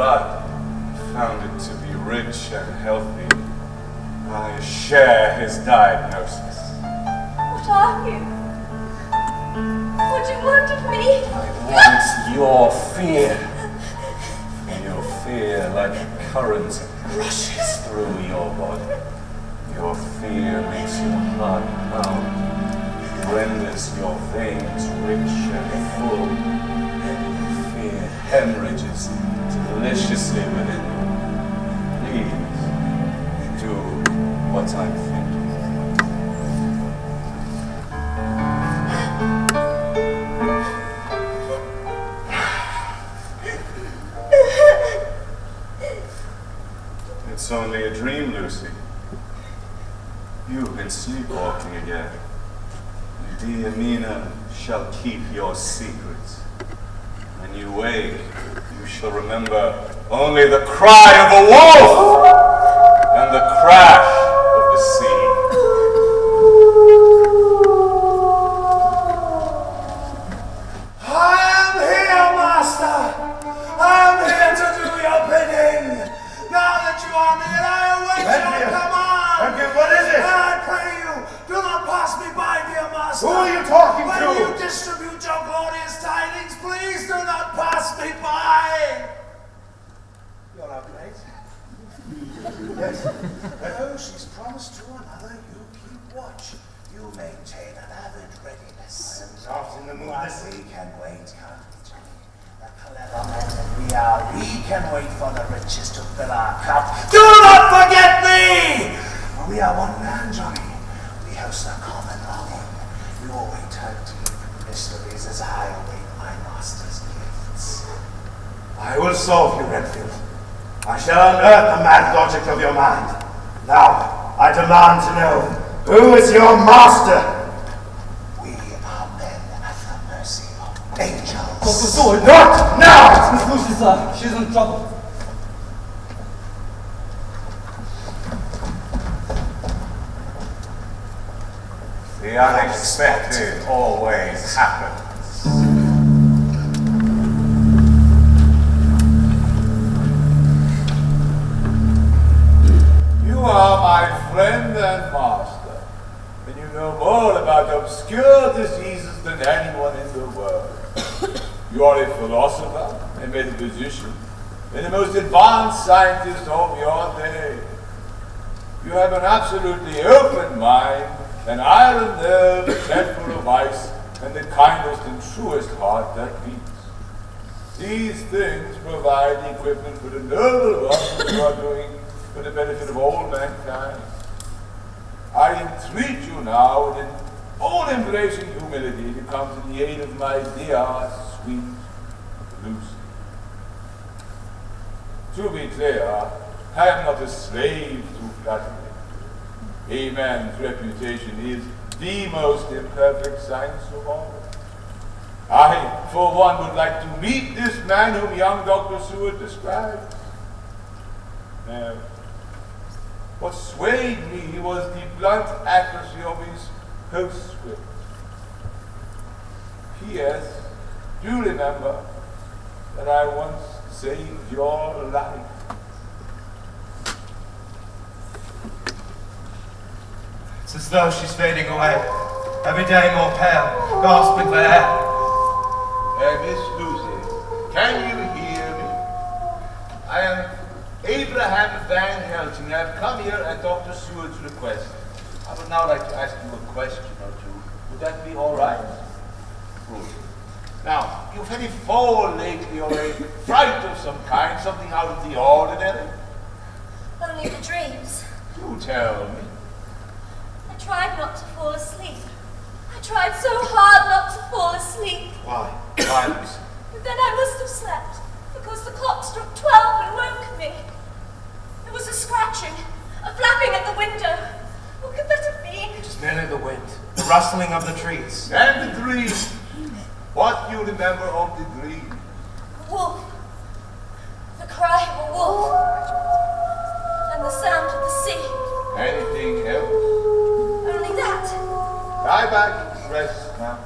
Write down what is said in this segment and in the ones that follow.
blood, found it to be rich and healthy. I share his diagnosis. What are you? What do you want of me? I want your fear. Your fear, like a current, rushes through your body. Your fear makes your heart pound, renders your veins rich and full. Fear hemorrhages deliciously within you. Please, do what I'm thinking. It's only a dream, Lucy. You've been sleepwalking again. Dear Mina shall keep your secrets. When you wake, you shall remember only the cry of a wolf and the crash of the sea. I am here, Master! I am here to do your bidding! Now that you are near, I await your command! What is it? I pray you, do not pass me by, dear Master! Who are you talking to? When you distribute your glorious tidings, please do not pass me by! You're up late. Yes. Oh, she's promised to another. You keep watch. You maintain an avid readiness. I am not in the mood. We can wait, can't we, Johnny? The clever men that we are, we can wait for the riches to fill our cup. Do not forget me! We are one man, Johnny. We host a common longing. You await her deep mysteries as I await my master's gifts. I will solve you, Redfield. I shall unearth the mad logic of your mind. Now, I demand to know, who is your master? We are men at the mercy of angels. Professor, Not now! Miss Lucy, sir. She's in trouble. The unexpected always happens. You are my friend and master, and you know more about obscure diseases than anyone in the world. You are a philosopher, a metaphysician, and the most advanced scientist of your day. You have an absolutely open mind, an iron nerve, a temple of ice, and the kindest and truest heart that beats. These things provide the equipment for the noble work that you are doing for the benefit of all mankind. I entreat you now, with an all-embracing humility, to come to the aid of my dear, sweet Lucy. To be clear, I am not a slave to flattery. A man's reputation is the most imperfect science of all. I, for one, would like to meet this man whom young Dr. Seward describes. Now, what swayed me was the blunt accuracy of his postscript. P.S. Do remember that I once saved your life. It's as though she's fading away, every day more pale, gasping for air. Miss Lucy, can you hear me? I am Abraham Van Helsing, and I've come here at Dr. Seward's request. I would now like to ask you a question or two. Would that be all right? Good. Now, you've had a fall lately, or a fright of some kind, something out of the ordinary? Only the dreams. Do tell me. I tried not to fall asleep. I tried so hard not to fall asleep. Why? Why, Lucy? But then I must have slept, because the clock struck 12 and woke me. There was a scratching, a flapping at the window. What could that have been? It was merely the wind, the rustling of the trees. And the dream. What do you remember of the dream? A wolf. The cry of a wolf. And the sound of the sea. Anything else? Only that. Lie back and rest now.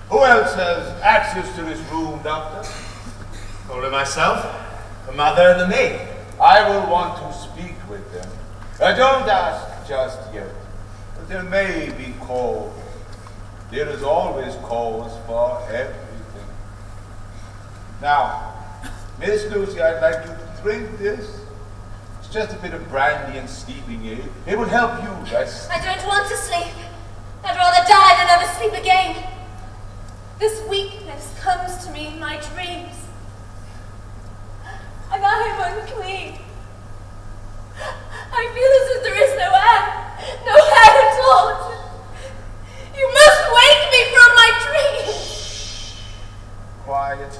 Who else has access to this room, Doctor? Only myself, the mother, and the maid. I will want to speak with them. Don't ask just yet, but there may be cause. There is always cause for everything. Now, Miss Lucy, I'd like you to drink this. It's just a bit of brandy and sleeping aid. It will help you rest. I don't want to sleep. I'd rather die than ever sleep again. This weakness comes to me in my dreams. And I am unclean. I feel as if there is no air at all. You must wake me from my dreams. Quiet.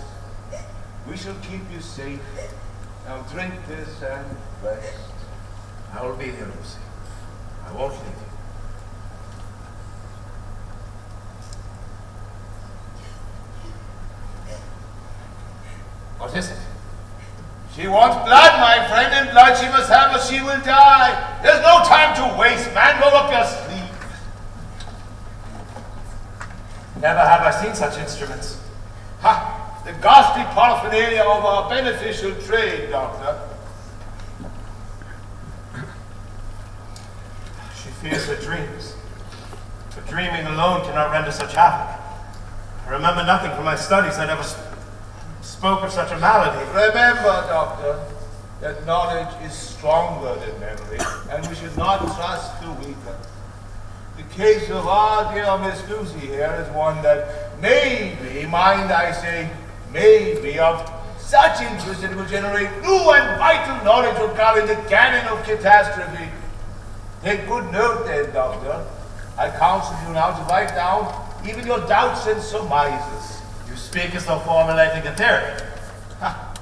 We shall keep you safe. Now drink this and rest. I will be here, Lucy. I won't leave you. What is it? She wants blood, my friend, and blood she must have or she will die. There's no time to waste, man. Roll up your sleeve. Never have I seen such instruments. Ha! The ghastly paraphernalia of our beneficial trade, Doctor. She fears her dreams. But dreaming alone cannot render such havoc. I remember nothing from my studies that ever spoke of such a malady. Remember, Doctor, that knowledge is stronger than memory, and we should not trust the weaker. The case of our dear Miss Lucy here is one that may be, mind I say, may be of such interest that it will generate new and vital knowledge regarding the canon of catastrophe. Take good note then, Doctor. I counsel you now to write down even your doubts and surmises. You speak as though formulating a theory. Ha!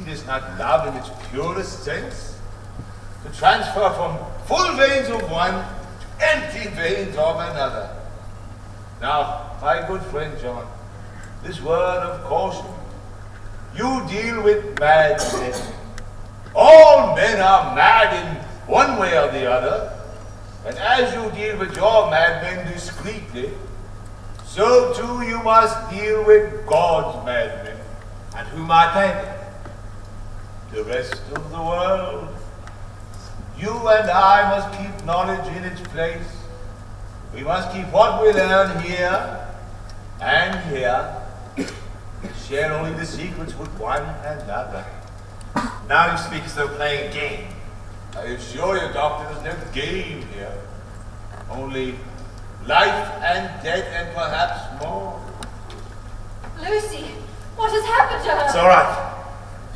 It is not love in its purest sense. To transfer from full veins of one to empty veins of another. Now, my good friend John, this word of caution. You deal with mad men. All men are mad in one way or the other. And as you deal with your madmen discreetly, so too you must deal with God's madmen. And who might they be? The rest of the world. You and I must keep knowledge in its place. We must keep what we learn here and here. Share only the secrets with one another. Now you speak as though playing a game. I assure you, Doctor, there's no game here. Only life and death and perhaps more. Lucy, what has happened to her? It's all right.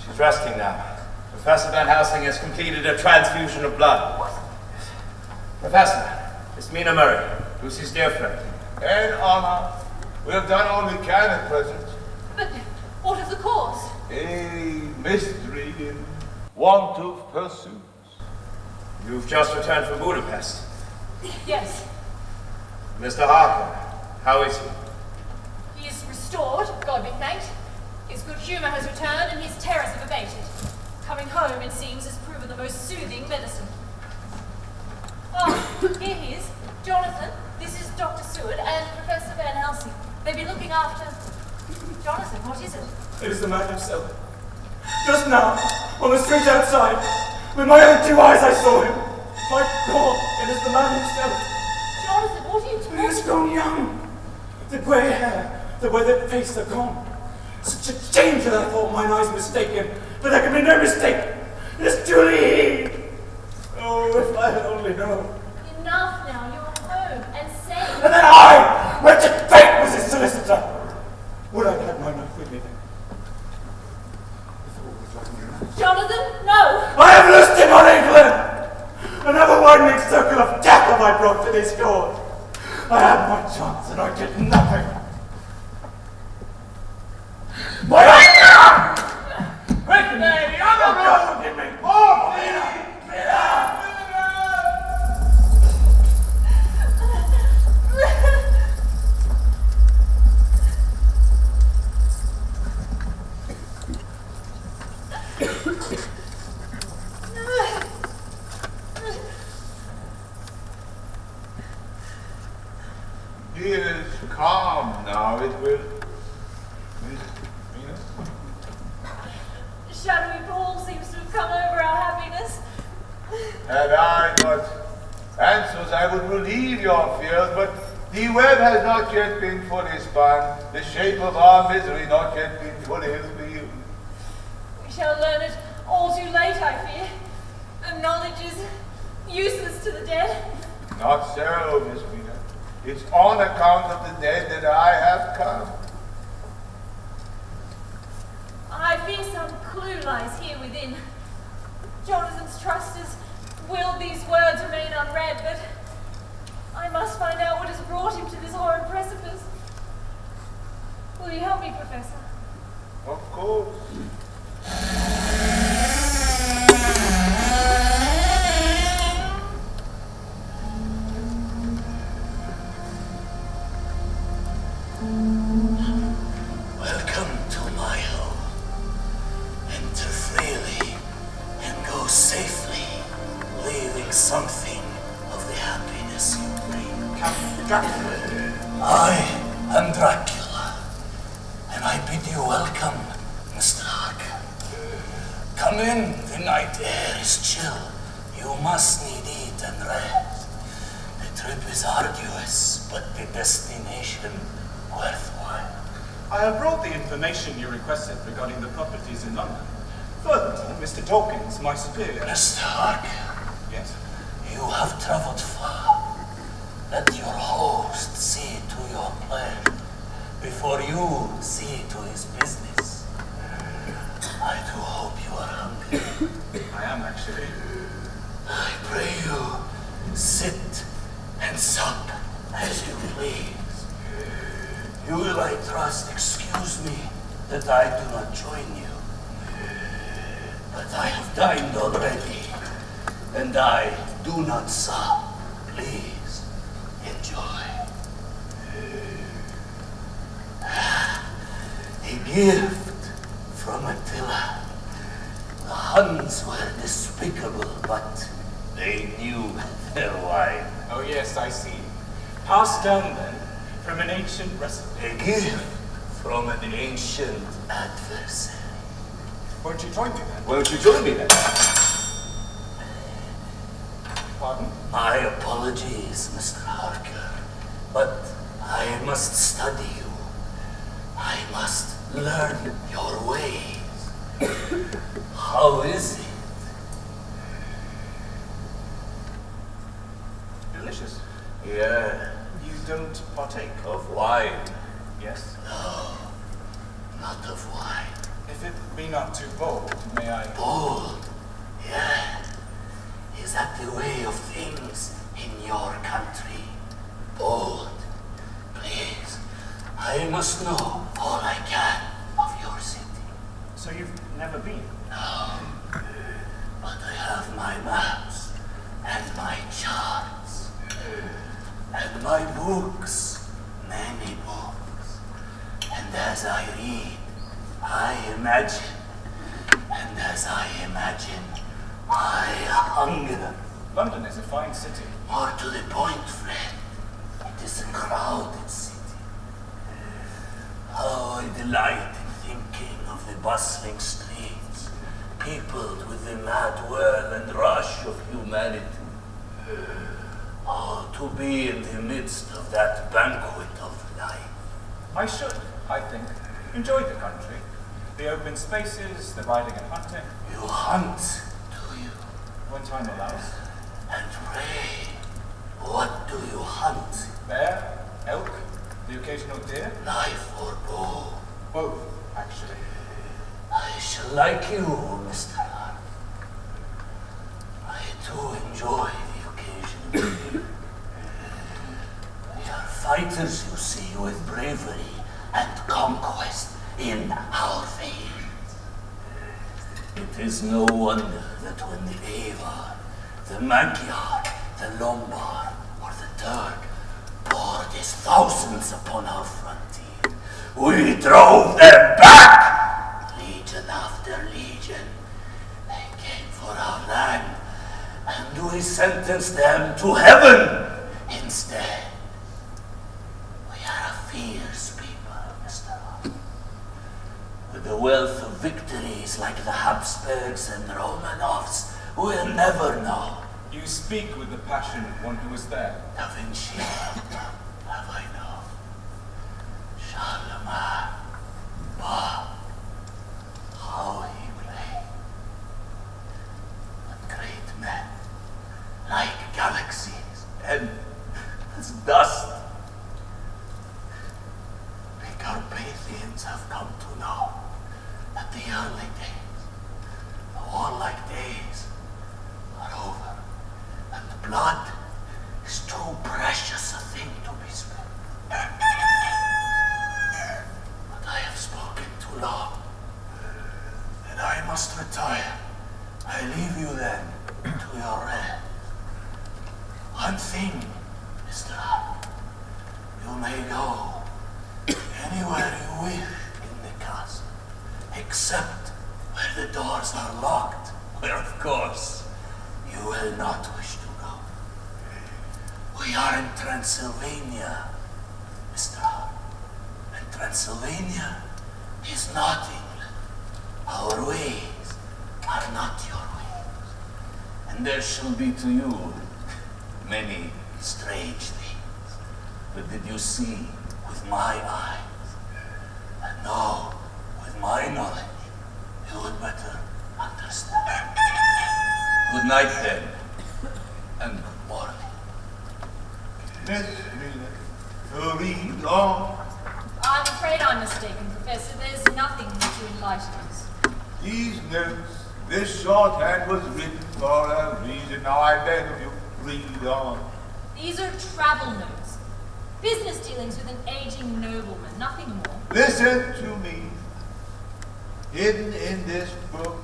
She's resting now. Professor Van Helsing has completed a transfusion of blood. What? Professor, it's Mina Murray, Lucy's dear friend. An honor. We have done all we can at present. But what of the cause? A mystery in want of pursuits. You've just returned from Budapest. Yes, Mr. Harker, how is he? he is restored, God be thanked. His good humour has returned and his terrors have abated. Coming home, it seems, has proven the most soothing medicine. Oh, here he is. Jonathan, this is Dr. Seward and Professor Van Helsing. They've been looking after... Jonathan, what is it? It is the man himself. Just now, on the street outside, with my own 2 eyes I saw him. My God, it is the man himself. Jonathan, what are you He is talking grown young. The grey hair, the weathered face are gone. Such a change that I thought mine eyes mistaken, but there can be no mistake. It is truly he. Oh, if I had only known. Enough now, you're home and safe. And then I, wretched fate, was his solicitor. Would I have had my knife with me then? Jonathan, no! I have loosed him on England! Another widening circle of death have I brought to this court. I had my chance and I did nothing. My honor! Quick, baby, on the road! Give me more! He is calm now, it will. Had I but answers, I would relieve your fears, but the web has not yet been fully spun, the shape of our misery not yet been fully revealed. We shall learn it all too late, I fear. And knowledge is useless to the dead. Not so, Miss Mina. It's on account of the dead that I have come. I fear some clue lies here within. Jonathan's trusters willed these words remain unread, but I must find out what has brought him to this horrid precipice. Will you help me, Professor? Of course. Welcome to my home. Enter freely and go safely, leaving something of the happiness you bring. Count Dracula. I am Dracula, and I bid you welcome, Mr. Harker. Come in, the night air is chill. You must need eat and rest. The trip is arduous, but the destination worthwhile. I have brought the information you requested regarding the properties in London. Furthermore, Mr. Dawkins, my superior. Mr. Harker, Yes? you have traveled far. Let your host see to your pleasure before you see to his business. I do hope you are hungry. I am actually. I pray you sit and sup as you please. You will, I trust, excuse me that I do not join you. But I have dined already, and I do not sup. Please, enjoy. A gift from Attila. The Huns were despicable, but they knew their wine. Oh yes, I see. Passed down then from an ancient recipe. A gift from an ancient adversary. Won't you join me then? Won't you join me then? Pardon? My apologies, Mr. Harker, but I must study you. I must learn your ways. How is it? Delicious. Yeah, You don't partake of... of wine. Yes? Not of wine. If it be not too bold, may I... Bold, yeah. Is that the way of things in your country? Bold. Please, I must know all I can of your city. So you've never been? No, but I have my maps and my charts and my books, many books. And as I read, I imagine, and as I imagine, I hunger. London is a fine city. More to the point, friend, it is a crowded city. How I delight in thinking of the bustling streets, peopled with the mad whirl and rush of humanity. Oh, to be in the midst of that banquet of life. I should, I think, enjoy the country. The open spaces, the riding and hunting, You hunt, do you? when time allows. And pray, what do you hunt? Bear, elk, the occasional deer, Knife or bow? both, actually. I shall like you, Mr. Hart. I too enjoy the occasion. We are fighters, you see, with bravery and conquest in our veins. It is no wonder that when the Avar, the Magyar, the Lombard, or the Turk poured his thousands upon our frontier, we drove them back! Legion after legion, they came for our land, and we sentenced them to heaven instead. We are a fierce people, Mr. Hart. With the wealth of victories like the Habsburgs and Romanovs, will never know. You speak with the passion of one who was there. Da Vinci, have I known? Charlemagne, bah, how he played. But great men, like galaxies, and as dust. The Carpathians have come to know that the early days, the warlike days, are over, and the blood is too precious a thing to be spilled. But I have spoken too long, and I must retire. I leave you then to your rest. One thing, Mr. Hart, you may go anywhere you wish in the castle, except where the doors are locked, where of course you will not wish to go. We are in Transylvania, Mr. Hart, and Transylvania is not England. Our ways are not your ways, and there shall be to you many strange things. But did you see with my eyes? And no, with my knowledge, you would better understand. Good night then, and good morning. Miss Miller, to read on. I'm afraid I'm mistaken, Professor. There's nothing here to enlighten us. These notes, this shorthand was written for a reason. Now I beg of you, read on. These are travel notes. Business dealings with an aging nobleman, nothing more. Listen to me. Hidden in this book,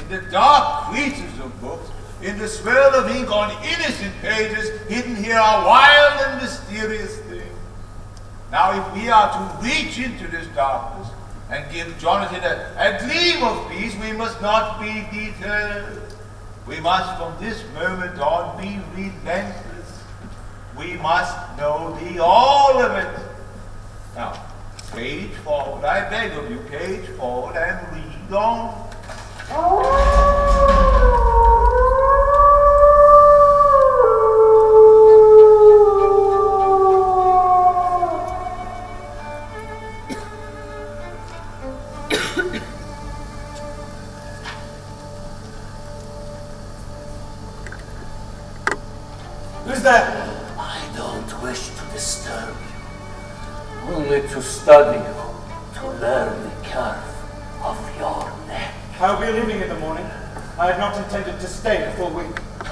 in the dark creases of books, in the swirl of ink on innocent pages, hidden here are wild and mysterious things. Now if we are to reach into this darkness and give Jonathan a gleam of peace, we must not be deterred. We must from this moment on be relentless. We must know the all of it. Now, page forward, I beg of you, page forward and read on. Who's there? I don't wish to disturb you, only to study you, to learn the curve of your neck. I'll be leaving in the morning. I had not intended to stay a full week.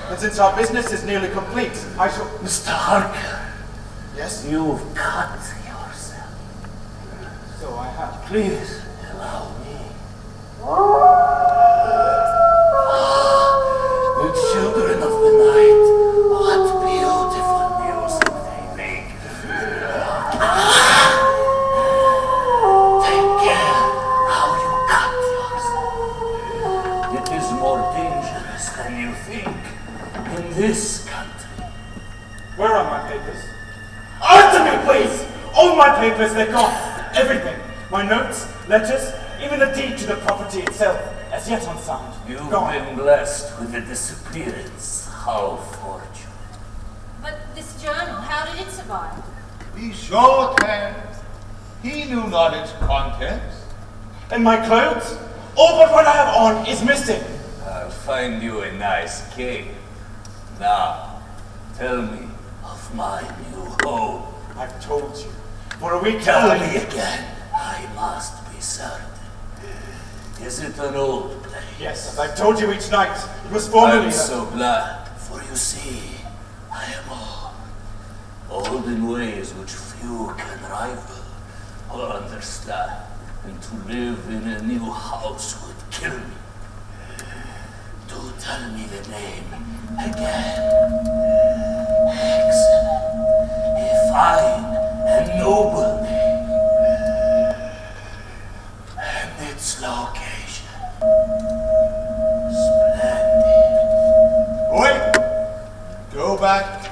And since our business is nearly complete, I shall... Mr. Harker, Yes? you've cut yourself. So I have. Please allow me. The children of the night, what beautiful music they make. Take care how you cut yourself. It is more dangerous than you think in this country. Where are my papers? Answer me, please! All my papers, they're gone. Everything. My notes, letters, even the deed to the property itself, as yet unsigned. You've Gone. been blessed with a disappearance. How fortunate. But this journal, how did it survive? The shorthand, he knew not its contents. And my clothes? All but what I have on is missing. I'll find you a nice cave. Now, tell me of my new home. I've told you. For a week Tell now. me again. I must be certain. Is it an old place? Yes, as I've told you each night. It was formerly... I'm so glad, for you see, I am old in ways which few can rival or understand, and to live in a new house would kill me. Do tell me the name again. Excellent, a fine and noble name, and its location. Splendid. Wait! Go back.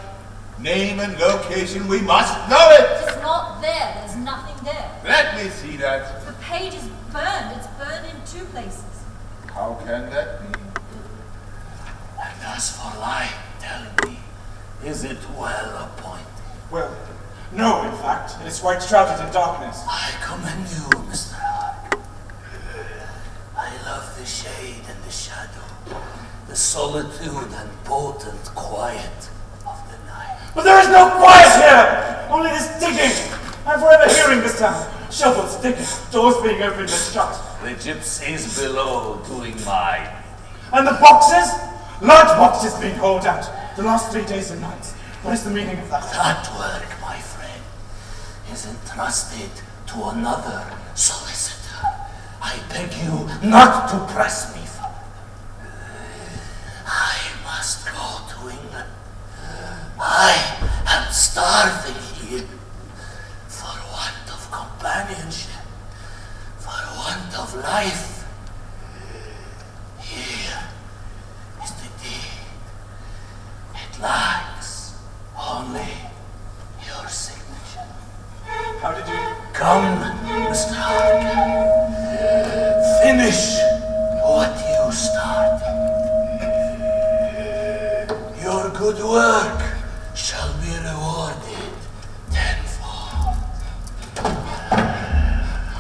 Name and location, we must know it! It's not there. There's nothing there. Let me see that. The page is burned. It's burned in two places. How can that be? as for life, tell me, is it well appointed? Well, no, in fact. It is quite shrouded in darkness. I commend you, Mr. Harker. I love the shade and the shadow, the solitude and potent quiet of the night. But there is no quiet here! Only this digging! I'm forever hearing this sound. Shovels digging, doors being opened and shut. The gypsies below doing my bidding. And the boxes? Large boxes being hauled out. The last 3 days and nights. What is the meaning of that? That work, my friend, is entrusted to another solicitor. I beg you not to press me further. I must go to England. I am starving here for want of companionship, for want of life. Here is the deed. It lacks only your signature. How did you... Come, Mr. Harker. Finish what you started. Your good work shall be rewarded tenfold.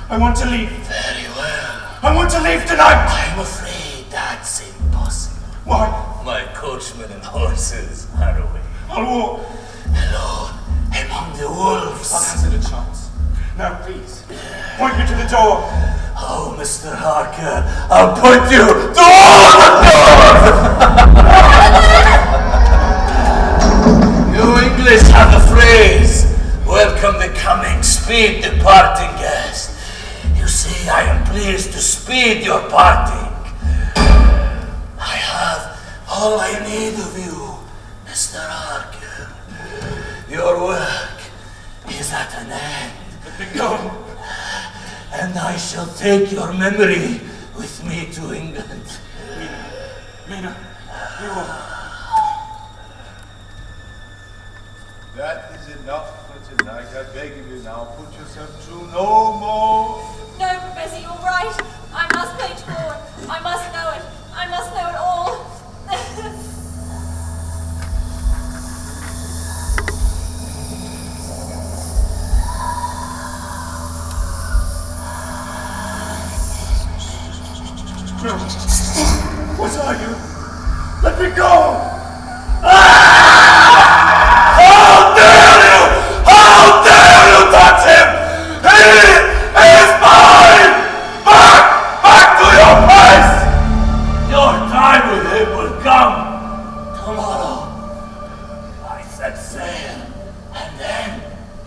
I want to leave. Very well. I want to leave tonight! I'm afraid that's impossible. Why? My coachman and horses are away. I'll walk. Alone among the wolves. I'll hazard a chance. Now, please, point me to the door. Oh, Mr. Harker, I'll point you to all the doors! You English have a phrase, welcome the coming, speed the parting guest. You see, I am pleased to speed your parting. I have all I need of you, Mr. Harker. Your work is at an end. Let me go. And I shall take your memory with me to England. Mina, you will. That is enough for tonight. I beg of you now, put yourself through no more. No, Professor, you're right. I must page forward. I must know it. I must know it all. No. What are you? Let me go! How dare you! How dare you touch him! He is mine! Back to your place! Your time with him will come tomorrow. I set sail, and then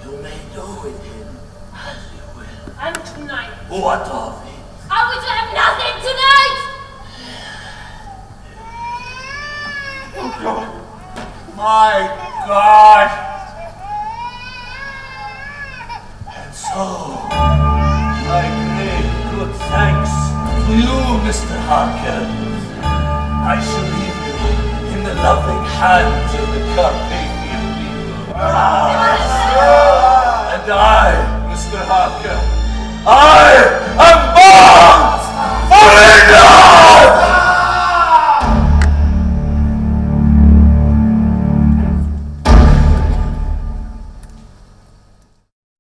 you may do with him as you will. And tonight. What of it? Are we to have nothing tonight? Oh, God. My God! And so, I give good thanks to you, Mr. Harker. I shall leave you in the loving hands of the Carpathian people. And I, Mr. Harker, I